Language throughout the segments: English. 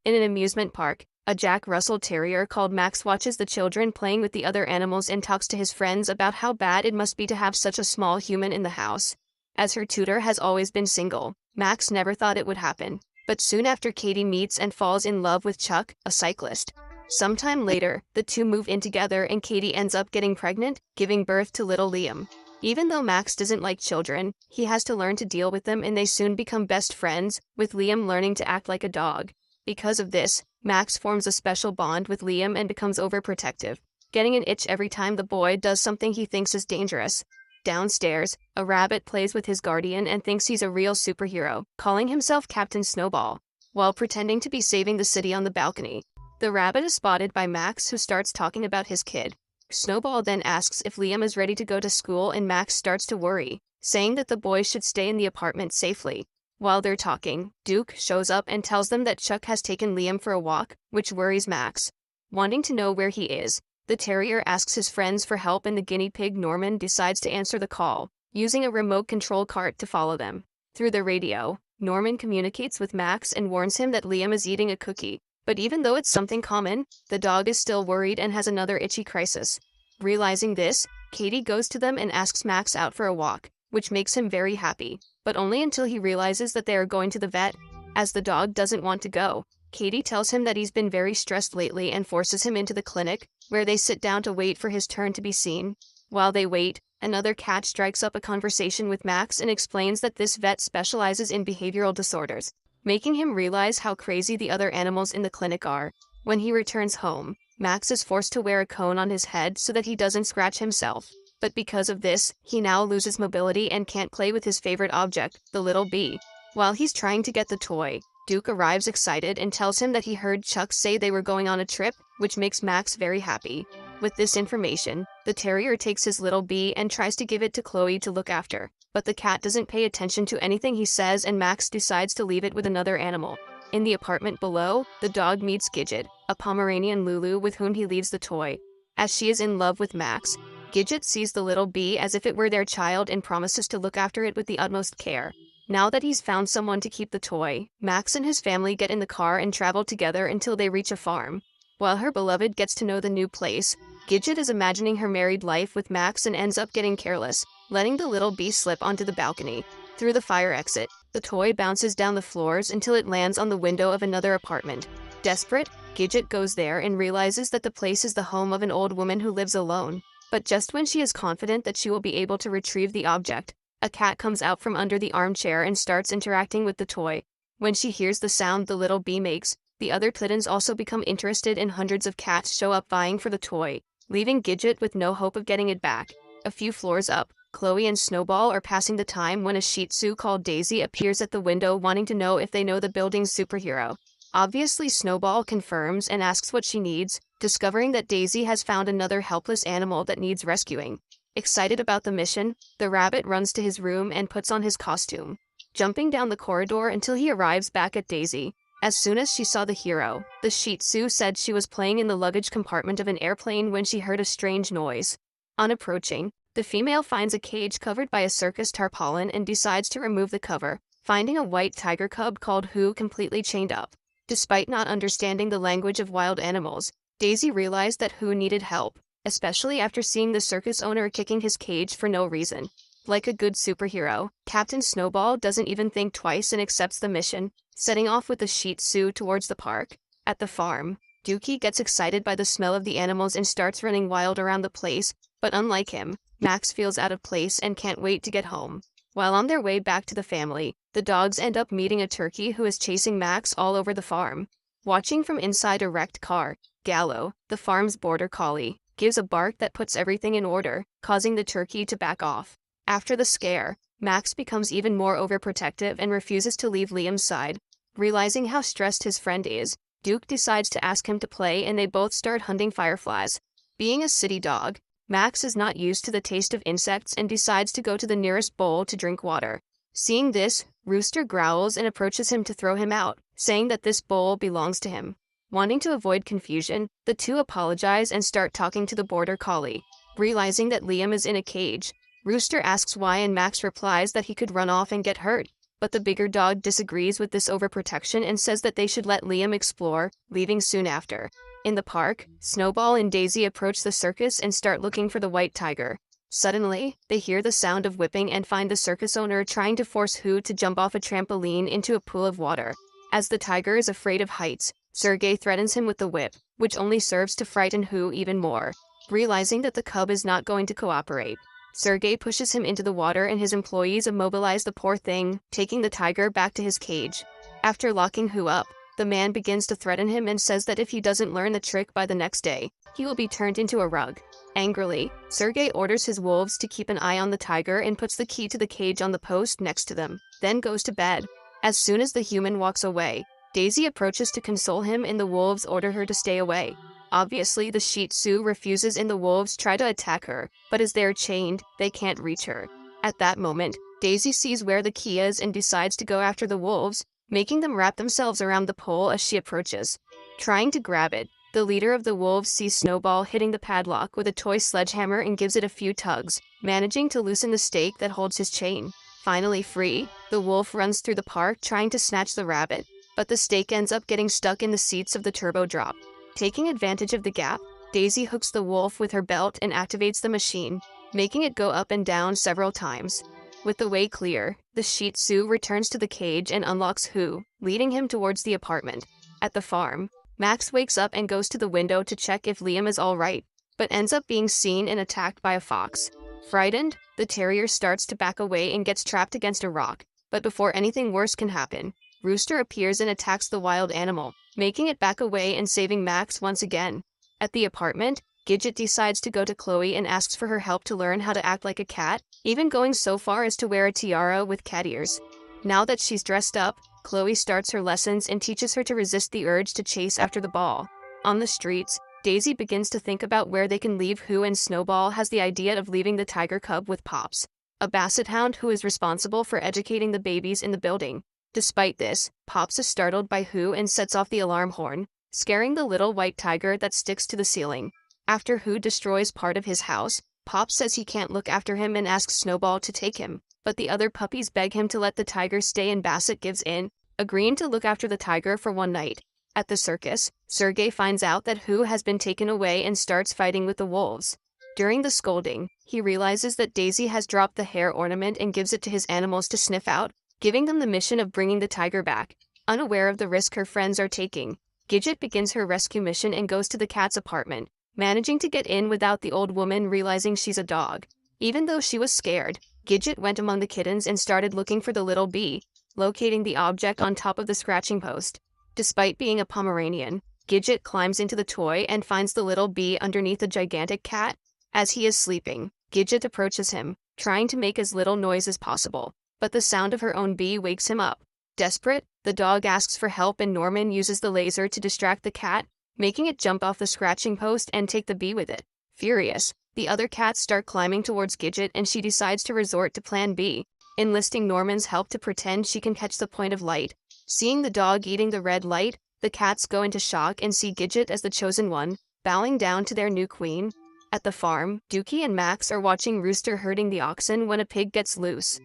In an amusement park, a Jack Russell Terrier called Max watches the children playing with the other animals and talks to his friends about how bad it must be to have such a small human in the house. As her tutor has always been single, Max never thought it would happen. But soon after, Katie meets and falls in love with Chuck, a cyclist. Sometime later, the two move in together and Katie ends up getting pregnant, giving birth to little Liam. Even though Max doesn't like children, he has to learn to deal with them, and they soon become best friends, with Liam learning to act like a dog. Because of this, Max forms a special bond with Liam and becomes overprotective, getting an itch every time the boy does something he thinks is dangerous. Downstairs, a rabbit plays with his guardian and thinks he's a real superhero, calling himself Captain Snowball, while pretending to be saving the city on the balcony. The rabbit is spotted by Max, who starts talking about his kid. Snowball then asks if Liam is ready to go to school, and Max starts to worry, saying that the boy should stay in the apartment safely. While they're talking, Duke shows up and tells them that Chuck has taken Liam for a walk, which worries Max. Wanting to know where he is, the terrier asks his friends for help, and the guinea pig Norman decides to answer the call, using a remote control cart to follow them. Through the radio, Norman communicates with Max and warns him that Liam is eating a cookie. But even though it's something common, the dog is still worried and has another itchy crisis. Realizing this, Katie goes to them and asks Max out for a walk, which makes him very happy, but only until he realizes that they are going to the vet. As the dog doesn't want to go, Katie tells him that he's been very stressed lately and forces him into the clinic, where they sit down to wait for his turn to be seen. While they wait, another cat strikes up a conversation with Max and explains that this vet specializes in behavioral disorders, making him realize how crazy the other animals in the clinic are. When he returns home, Max is forced to wear a cone on his head so that he doesn't scratch himself. But because of this, he now loses mobility and can't play with his favorite object, the little bee. While he's trying to get the toy, Duke arrives excited and tells him that he heard Chuck say they were going on a trip, which makes Max very happy. With this information, the terrier takes his little bee and tries to give it to Chloe to look after, but the cat doesn't pay attention to anything he says, and Max decides to leave it with another animal. In the apartment below, the dog meets Gidget, a Pomeranian Lulu with whom he leaves the toy. As she is in love with Max, Gidget sees the little bee as if it were their child and promises to look after it with the utmost care. Now that he's found someone to keep the toy, Max and his family get in the car and travel together until they reach a farm. While her beloved gets to know the new place, Gidget is imagining her married life with Max and ends up getting careless, letting the little bee slip onto the balcony. Through the fire exit, the toy bounces down the floors until it lands on the window of another apartment. Desperate, Gidget goes there and realizes that the place is the home of an old woman who lives alone. But just when she is confident that she will be able to retrieve the object, a cat comes out from under the armchair and starts interacting with the toy. When she hears the sound the little bee makes, the other kittens also become interested, and hundreds of cats show up vying for the toy, leaving Gidget with no hope of getting it back. A few floors up, Chloe and Snowball are passing the time when a Shih Tzu called Daisy appears at the window, wanting to know if they know the building's superhero. Obviously, Snowball confirms and asks what she needs, discovering that Daisy has found another helpless animal that needs rescuing. Excited about the mission, the rabbit runs to his room and puts on his costume, jumping down the corridor until he arrives back at Daisy. As soon as she saw the hero, the Shih Tzu said she was playing in the luggage compartment of an airplane when she heard a strange noise. On approaching, the female finds a cage covered by a circus tarpaulin and decides to remove the cover, finding a white tiger cub called Who completely chained up. Despite not understanding the language of wild animals, Daisy realized that Who needed help, especially after seeing the circus owner kicking his cage for no reason. Like a good superhero, Captain Snowball doesn't even think twice and accepts the mission, setting off with the Shih Tzu towards the park. At the farm, Dookie gets excited by the smell of the animals and starts running wild around the place, but unlike him, Max feels out of place and can't wait to get home. While on their way back to the family, the dogs end up meeting a turkey who is chasing Max all over the farm. Watching from inside a wrecked car, Gallo, the farm's border collie, gives a bark that puts everything in order, causing the turkey to back off. After the scare, Max becomes even more overprotective and refuses to leave Liam's side. Realizing how stressed his friend is, Duke decides to ask him to play, and they both start hunting fireflies. Being a city dog, Max is not used to the taste of insects and decides to go to the nearest bowl to drink water. Seeing this, Rooster growls and approaches him to throw him out, saying that this bowl belongs to him. Wanting to avoid confusion, the two apologize and start talking to the border collie. Realizing that Liam is in a cage, Rooster asks why, and Max replies that he could run off and get hurt. but the bigger dog disagrees with this overprotection and says that they should let Liam explore, leaving soon after. In the park, Snowball and Daisy approach the circus and start looking for the white tiger. Suddenly, they hear the sound of whipping and find the circus owner trying to force Who to jump off a trampoline into a pool of water. As the tiger is afraid of heights, Sergei threatens him with the whip, which only serves to frighten Who even more. Realizing that the cub is not going to cooperate, Sergei pushes him into the water and his employees immobilize the poor thing, taking the tiger back to his cage. After locking Who up, the man begins to threaten him and says that if he doesn't learn the trick by the next day, he will be turned into a rug. Angrily, Sergei orders his wolves to keep an eye on the tiger and puts the key to the cage on the post next to them, then goes to bed. As soon as the human walks away, Daisy approaches to console him and the wolves order her to stay away. Obviously, the Shih Tzu refuses and the wolves try to attack her, but as they are chained, they can't reach her. At that moment, Daisy sees where the key is and decides to go after the wolves, making them wrap themselves around the pole as she approaches. Trying to grab it, the leader of the wolves sees Snowball hitting the padlock with a toy sledgehammer and gives it a few tugs, managing to loosen the stake that holds his chain. Finally free, the wolf runs through the park trying to snatch the rabbit, but the stake ends up getting stuck in the seats of the turbo drop. Taking advantage of the gap, Daisy hooks the wolf with her belt and activates the machine, making it go up and down several times. With the way clear, the Shih Tzu returns to the cage and unlocks Who, leading him towards the apartment. At the farm, Max wakes up and goes to the window to check if Liam is all right, but ends up being seen and attacked by a fox. Frightened, the terrier starts to back away and gets trapped against a rock, but before anything worse can happen, Rooster appears and attacks the wild animal, making it back away and saving Max once again. At the apartment, Gidget decides to go to Chloe and asks for her help to learn how to act like a cat, even going so far as to wear a tiara with cat ears. Now that she's dressed up, Chloe starts her lessons and teaches her to resist the urge to chase after the ball. On the streets, Daisy begins to think about where they can leave Who, and Snowball has the idea of leaving the tiger cub with Pops, a basset hound who is responsible for educating the babies in the building. Despite this, Pops is startled by Who and sets off the alarm horn, scaring the little white tiger that sticks to the ceiling. After Who destroys part of his house, Pops says he can't look after him and asks Snowball to take him, but the other puppies beg him to let the tiger stay and Basset gives in, agreeing to look after the tiger for one night. At the circus, Sergei finds out that Who has been taken away and starts fighting with the wolves. During the scolding, he realizes that Daisy has dropped the hair ornament and gives it to his animals to sniff out, giving them the mission of bringing the tiger back. Unaware of the risk her friends are taking, Gidget begins her rescue mission and goes to the cat's apartment, managing to get in without the old woman realizing she's a dog. Even though she was scared, Gidget went among the kittens and started looking for the little bee, locating the object on top of the scratching post. Despite being a Pomeranian, Gidget climbs into the toy and finds the little bee underneath a gigantic cat. As he is sleeping, Gidget approaches him, trying to make as little noise as possible, but the sound of her own bee wakes him up. Desperate, the dog asks for help and Norman uses the laser to distract the cat, making it jump off the scratching post and take the bee with it. Furious, the other cats start climbing towards Gidget and she decides to resort to Plan B, enlisting Norman's help to pretend she can catch the point of light. Seeing the dog eating the red light, the cats go into shock and see Gidget as the chosen one, bowing down to their new queen. At the farm, Dookie and Max are watching Rooster herding the oxen when a pig gets loose.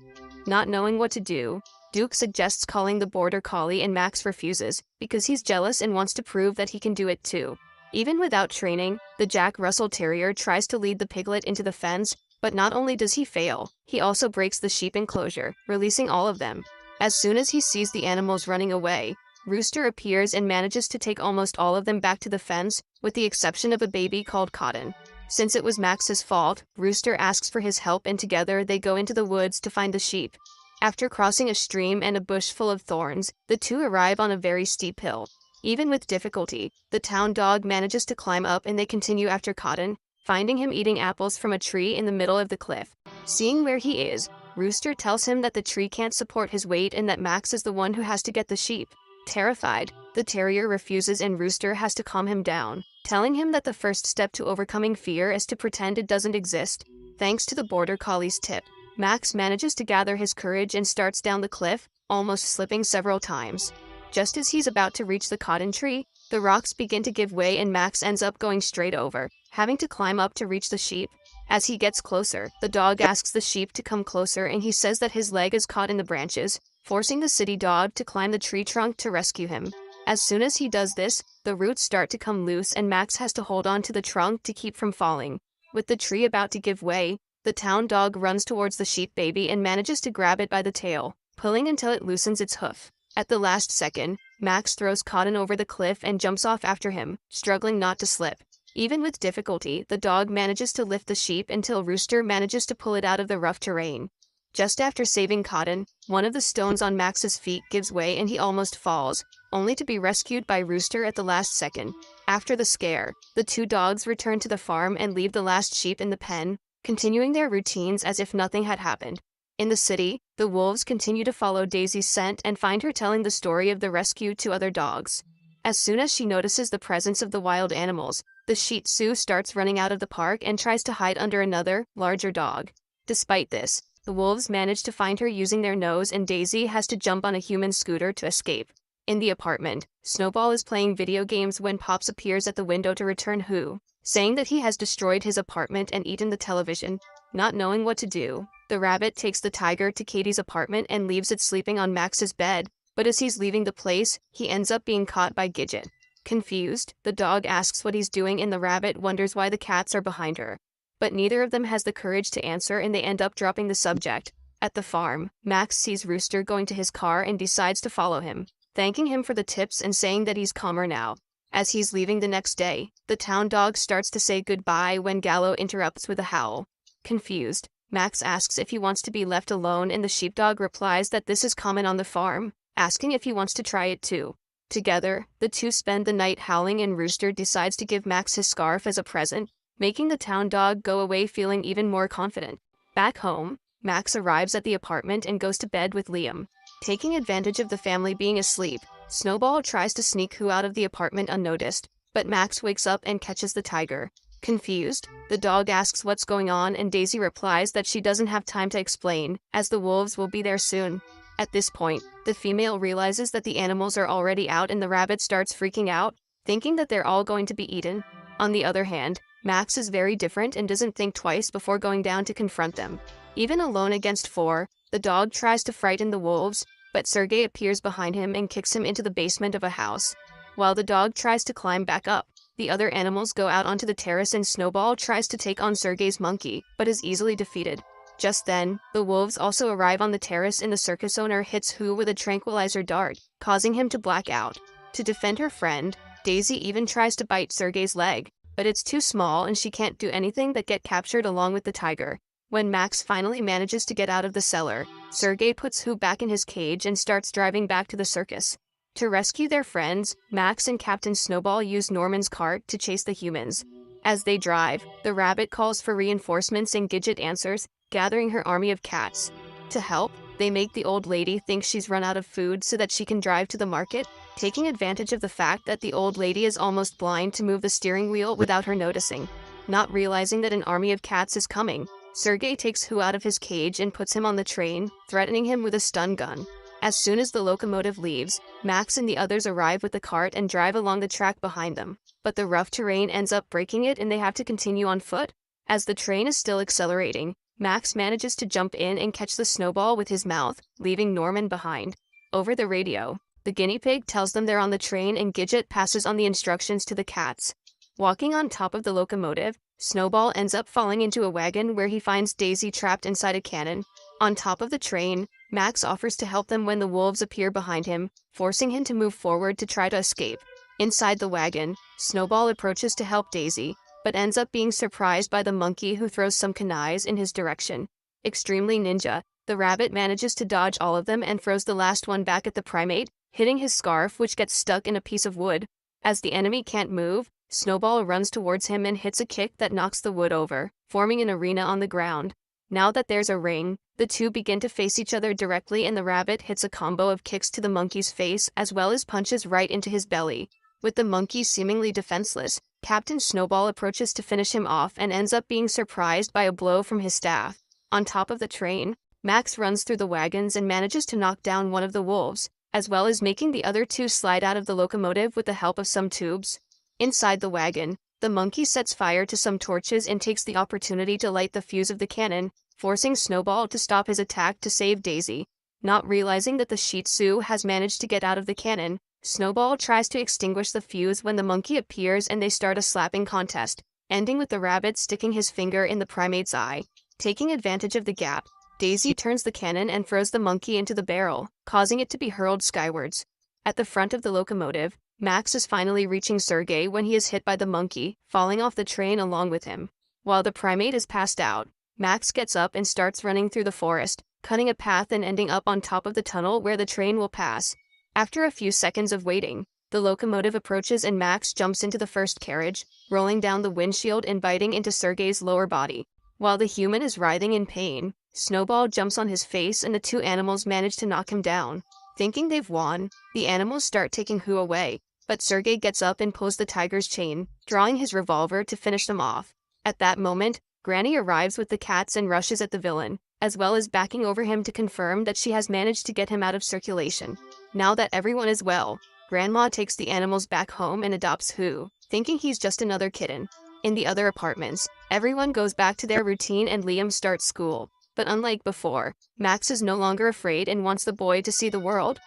Not knowing what to do, Duke suggests calling the border collie and Max refuses, because he's jealous and wants to prove that he can do it too. Even without training, the Jack Russell Terrier tries to lead the piglet into the fence, but not only does he fail, he also breaks the sheep enclosure, releasing all of them. As soon as he sees the animals running away, Rooster appears and manages to take almost all of them back to the fence, with the exception of a baby called Cotton. Since it was Max's fault, Rooster asks for his help and together they go into the woods to find the sheep. After crossing a stream and a bush full of thorns, the two arrive on a very steep hill. Even with difficulty, the town dog manages to climb up and they continue after Cotton, finding him eating apples from a tree in the middle of the cliff. Seeing where he is, Rooster tells him that the tree can't support his weight and that Max is the one who has to get the sheep. Terrified, the terrier refuses and Rooster has to calm him down, telling him that the first step to overcoming fear is to pretend it doesn't exist. Thanks to the border collie's tip, Max manages to gather his courage and starts down the cliff, almost slipping several times. Just as he's about to reach the cotton tree, the rocks begin to give way and Max ends up going straight over, having to climb up to reach the sheep. As he gets closer, the dog asks the sheep to come closer and he says that his leg is caught in the branches, forcing the city dog to climb the tree trunk to rescue him. As soon as he does this, the roots start to come loose and Max has to hold on to the trunk to keep from falling. With the tree about to give way, the town dog runs towards the sheep baby and manages to grab it by the tail, pulling until it loosens its hoof. At the last second, Max throws Cotton over the cliff and jumps off after him, struggling not to slip. Even with difficulty, the dog manages to lift the sheep until Rooster manages to pull it out of the rough terrain. Just after saving Cotton, one of the stones on Max's feet gives way and he almost falls, only to be rescued by Rooster at the last second. After the scare, the two dogs return to the farm and leave the last sheep in the pen, continuing their routines as if nothing had happened. In the city, the wolves continue to follow Daisy's scent and find her telling the story of the rescue to other dogs. As soon as she notices the presence of the wild animals, the Shih Tzu starts running out of the park and tries to hide under another, larger dog. Despite this, the wolves manage to find her using their nose and Daisy has to jump on a human scooter to escape. In the apartment, Snowball is playing video games when Pops appears at the window to return Who, saying that he has destroyed his apartment and eaten the television. Not knowing what to do, the rabbit takes the tiger to Katie's apartment and leaves it sleeping on Max's bed, but as he's leaving the place, he ends up being caught by Gidget. Confused, the dog asks what he's doing and the rabbit wonders why the cats are behind her. But neither of them has the courage to answer and they end up dropping the subject. At the farm, Max sees Rooster going to his car and decides to follow him, thanking him for the tips and saying that he's calmer now. As he's leaving the next day, the town dog starts to say goodbye when Gallo interrupts with a howl. Confused, Max asks if he wants to be left alone and the sheepdog replies that this is common on the farm, asking if he wants to try it too. Together, the two spend the night howling and Rooster decides to give Max his scarf as a present, making the town dog go away feeling even more confident. Back home, Max arrives at the apartment and goes to bed with Liam. Taking advantage of the family being asleep, Snowball tries to sneak Who out of the apartment unnoticed, but Max wakes up and catches the tiger. Confused, the dog asks what's going on and Daisy replies that she doesn't have time to explain, as the wolves will be there soon. At this point, the female realizes that the animals are already out and the rabbit starts freaking out, thinking that they're all going to be eaten. On the other hand, Max is very different and doesn't think twice before going down to confront them. Even alone against 4, the dog tries to frighten the wolves, but Sergey appears behind him and kicks him into the basement of a house. While the dog tries to climb back up, the other animals go out onto the terrace and Snowball tries to take on Sergey's monkey, but is easily defeated. Just then, the wolves also arrive on the terrace and the circus owner hits Who with a tranquilizer dart, causing him to black out. To defend her friend, Daisy even tries to bite Sergey's leg, but it's too small and she can't do anything but get captured along with the tiger. When Max finally manages to get out of the cellar, Sergey puts Who back in his cage and starts driving back to the circus. To rescue their friends, Max and Captain Snowball use Norman's cart to chase the humans. As they drive, the rabbit calls for reinforcements and Gidget answers, gathering her army of cats. To help, they make the old lady think she's run out of food so that she can drive to the market, taking advantage of the fact that the old lady is almost blind to move the steering wheel without her noticing. Not realizing that an army of cats is coming, Sergey takes Who out of his cage and puts him on the train, threatening him with a stun gun. As soon as the locomotive leaves, Max and the others arrive with the cart and drive along the track behind them, but the rough terrain ends up breaking it and they have to continue on foot. As the train is still accelerating, Max manages to jump in and catch the snowball with his mouth, leaving Norman behind. Over the radio, the guinea pig tells them they're on the train and Gidget passes on the instructions to the cats. Walking on top of the locomotive, Snowball ends up falling into a wagon where he finds Daisy trapped inside a cannon. On top of the train, Max offers to help them when the wolves appear behind him, forcing him to move forward to try to escape. Inside the wagon, Snowball approaches to help Daisy, but ends up being surprised by the monkey who throws some kunais in his direction. Extremely ninja, the rabbit manages to dodge all of them and throws the last one back at the primate, hitting his scarf which gets stuck in a piece of wood. As the enemy can't move, Snowball runs towards him and hits a kick that knocks the wood over, forming an arena on the ground. Now that there's a ring, the two begin to face each other directly and the rabbit hits a combo of kicks to the monkey's face as well as punches right into his belly. With the monkey seemingly defenseless, Captain Snowball approaches to finish him off and ends up being surprised by a blow from his staff. On top of the train, Max runs through the wagons and manages to knock down one of the wolves, as well as making the other two slide out of the locomotive with the help of some tubes. Inside the wagon, the monkey sets fire to some torches and takes the opportunity to light the fuse of the cannon, forcing Snowball to stop his attack to save Daisy. Not realizing that the Shih Tzu has managed to get out of the cannon, Snowball tries to extinguish the fuse when the monkey appears and they start a slapping contest, ending with the rabbit sticking his finger in the primate's eye. Taking advantage of the gap, Daisy turns the cannon and throws the monkey into the barrel, causing it to be hurled skywards. At the front of the locomotive, Max is finally reaching Sergei when he is hit by the monkey, falling off the train along with him. While the primate is passed out, Max gets up and starts running through the forest, cutting a path and ending up on top of the tunnel where the train will pass. After a few seconds of waiting, the locomotive approaches and Max jumps into the first carriage, rolling down the windshield and biting into Sergei's lower body. While the human is writhing in pain, Snowball jumps on his face and the two animals manage to knock him down. Thinking they've won, the animals start taking Hu away, but Sergei gets up and pulls the tiger's chain, drawing his revolver to finish them off. At that moment, Granny arrives with the cats and rushes at the villain, as well as backing over him to confirm that she has managed to get him out of circulation. Now that everyone is well, Grandma takes the animals back home and adopts Hu, thinking he's just another kitten. In the other apartments, everyone goes back to their routine and Liam starts school. But unlike before, Max is no longer afraid and wants the boy to see the world.